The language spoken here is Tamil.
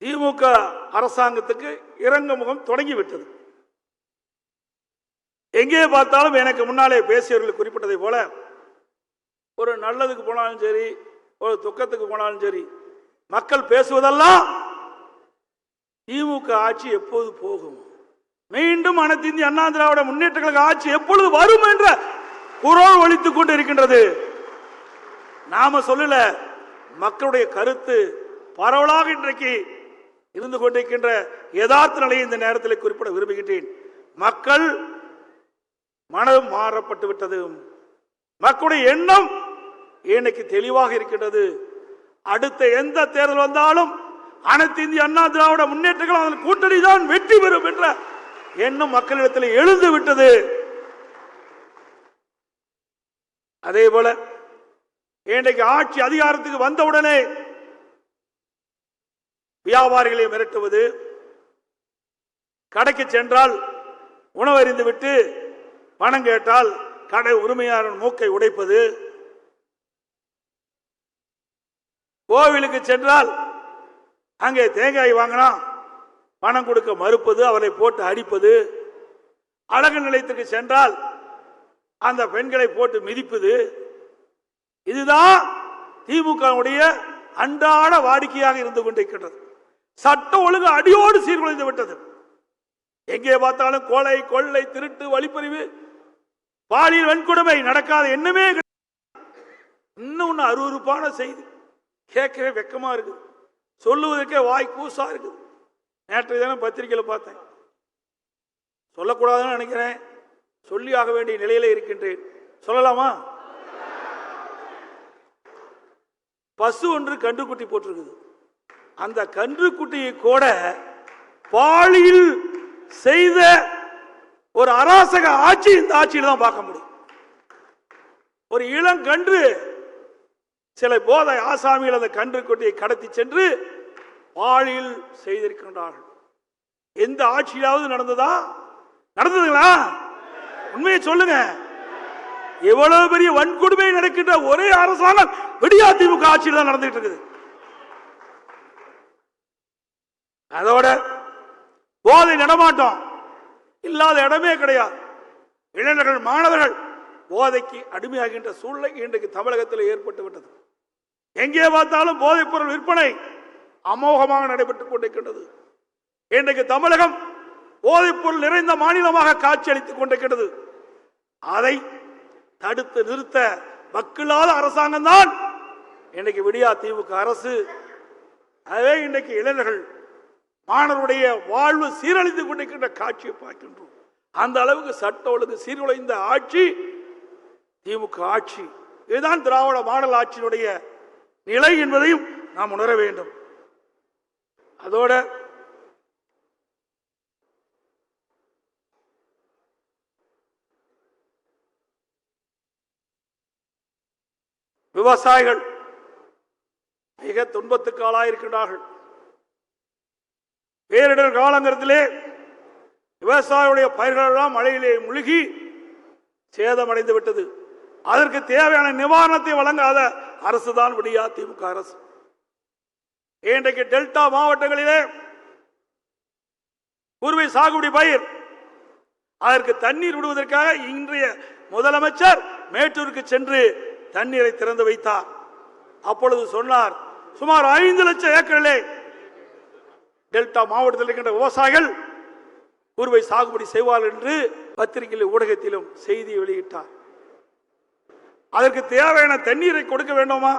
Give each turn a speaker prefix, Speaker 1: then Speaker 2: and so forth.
Speaker 1: திமுக அரசாங்கத்துக்கு இறங்க முகம் தொடங்கிவிட்டது. எங்கே பார்த்தாலும் எனக்கு முன்னாலே பேசியவர்கள் குறிப்பிட்டதை போல ஒரு நல்லதுக்கு போனாலும் சரி, ஒரு துக்கத்துக்கு போனாலும் சரி, மக்கள் பேசுவதெல்லாம் திமுக ஆட்சி எப்போது போகும், மீண்டும் அனைத்து இந்திய அண்ணா திராவிட முன்னேற்ற கழக ஆட்சி எப்பொழுது வரும் என்ற குரல் ஒலித்துக் கொண்டு இருக்கின்றது. நாம சொல்லல, மக்களுடைய கருத்து பரவலாக இன்றைக்கு இருந்து கொண்டிருக்கின்ற யதார்த்த நிலையை இந்த நேரத்தில் குறிப்பிட விரும்புகின்றேன். மக்கள் மனம் மாறப்பட்டு விட்டது. மக்களுடைய எண்ணம் இன்னைக்கு தெளிவாக இருக்கின்றது. அடுத்த எந்த தேர்தல் வந்தாலும் அனைத்து இந்திய அண்ணா திராவிட முன்னேற்ற கழக கூட்டணி தான் வெற்றி பெறும் என்ற எண்ணம் மக்களிடத்தில் எழுந்து விட்டது. அதே போல இன்றைக்கு ஆட்சி அதிகாரத்துக்கு வந்தவுடனே வியாபாரிகளை மிரட்டுவது, கடைக்கு சென்றால் உணவறிந்து விட்டு பணம் கேட்டால் கடை உரிமையாளர் மூக்கை உடைப்பது, கோவிலுக்கு சென்றால் அங்கே தேங்காய் வாங்கினா பணம் கொடுக்க மறுப்பது, அவரை போட்டு அடிப்பது, அழகு நிலையத்துக்கு சென்றால் அந்த பெண்களை போட்டு மிதிப்பது, இதுதான் திமுகவுடைய அன்றாட வாடிக்கையாக இருந்து கொண்டிருக்கின்றது. சட்டம் ஒழுங்கு அடியோடு சீர்குலைந்து விட்டது. எங்கே பார்த்தாலும் கொலை, கொள்ளை, திருட்டு, வழிப்பறிவு, பாலியல் வன்கொடுமை நடக்காத எண்ணமே. இன்னும் அருவருப்பான செய்தி, கேட்கவே வெக்கமா இருக்குது, சொல்லுவதற்கே வாய் கூசா இருக்குது. நேற்றைய தினம் பத்திரிகையில் பார்த்தேன், சொல்லக்கூடாதுன்னு நினைக்கிறேன், சொல்லி ஆக வேண்டிய நிலையில இருக்கின்றேன். சொல்லலாமா? பசு ஒன்று கன்றுக்குட்டி போட்டிருக்குது. அந்த கன்றுக்குட்டியை கூட பாலியல் செய்த ஒரு அராசக ஆட்சி இந்த ஆட்சியில் தான் பார்க்க முடியும். ஒரு இளங்கன்று சில போதை ஆசாமிகள் அந்த கன்றுக்குட்டியை கடத்தி சென்று பாலியல் செய்திருக்கின்றார்கள். எந்த ஆட்சியிலாவது நடந்ததா? நடந்ததுங்களா? உண்மையை சொல்லுங்க. எவ்வளவு பெரிய வன்கொடுமை நடக்கின்ற ஒரே அரசாங்கம் விடியா திமுக ஆட்சியில் தான் நடந்துட்டு இருக்குது. அதோட போதை நடமாட்டம் இல்லாத இடமே கிடையாது. இளைஞர்கள், மாணவர்கள் போதைக்கு அடிமையாகின்ற சூழ்நிலை இன்றைக்கு தமிழகத்தில் ஏற்பட்டு விட்டது. எங்கே பார்த்தாலும் போதைப் பொருள் விற்பனை அமோகமாக நடைபெற்றுக் கொண்டிருக்கின்றது. இன்றைக்கு தமிழகம் போதைப் பொருள் நிறைந்த மாநிலமாக காட்சியளித்துக் கொண்டிருக்கிறது. அதை தடுத்து நிறுத்த வக்கில்லாத அரசாங்கம் தான் இன்றைக்கு விடியா திமுக அரசு. அதே இன்றைக்கு இளைஞர்கள், மாணவருடைய வாழ்வு சீரழிந்து கொண்டிருக்கின்ற காட்சியை பார்க்கின்றோம். அந்த அளவுக்கு சட்ட ஒழுங்கு சீர்குலைந்த ஆட்சி திமுக ஆட்சி. இதுதான் திராவிட மாடல் ஆட்சியினுடைய நிலை என்பதையும் நாம் உணர வேண்டும். அதோட விவசாயிகள் மிக துன்பத்துக்கு ஆளாயிருக்கின்றார்கள். பேரிடர் காலங்களிலே விவசாயிகளுடைய பயிர்கள் எல்லாம் மழையிலே முழுகி சேதமடைந்து விட்டது. அதற்கு தேவையான நிவாரணத்தை வழங்காத அரசுதான் விடியா திமுக அரசு. இன்றைக்கு டெல்டா மாவட்டங்களிலே குறுவை சாகுபடி பயிர், அதற்கு தண்ணீர் விடுவதற்காக இன்றைய முதலமைச்சர் மேட்டூருக்கு சென்று தண்ணீரை திறந்து வைத்தார். அப்பொழுது சொன்னார், சுமார் 5 லட்சம் ஏக்கரிலே டெல்டா மாவட்டத்தில் இருக்கின்ற விவசாயிகள் குறுவை சாகுபடி செய்வார்கள் என்று பத்திரிகையில், ஊடகத்திலும் செய்தி வெளியிட்டார். அதற்கு தேவையான தண்ணீரை கொடுக்க வேண்டுமா?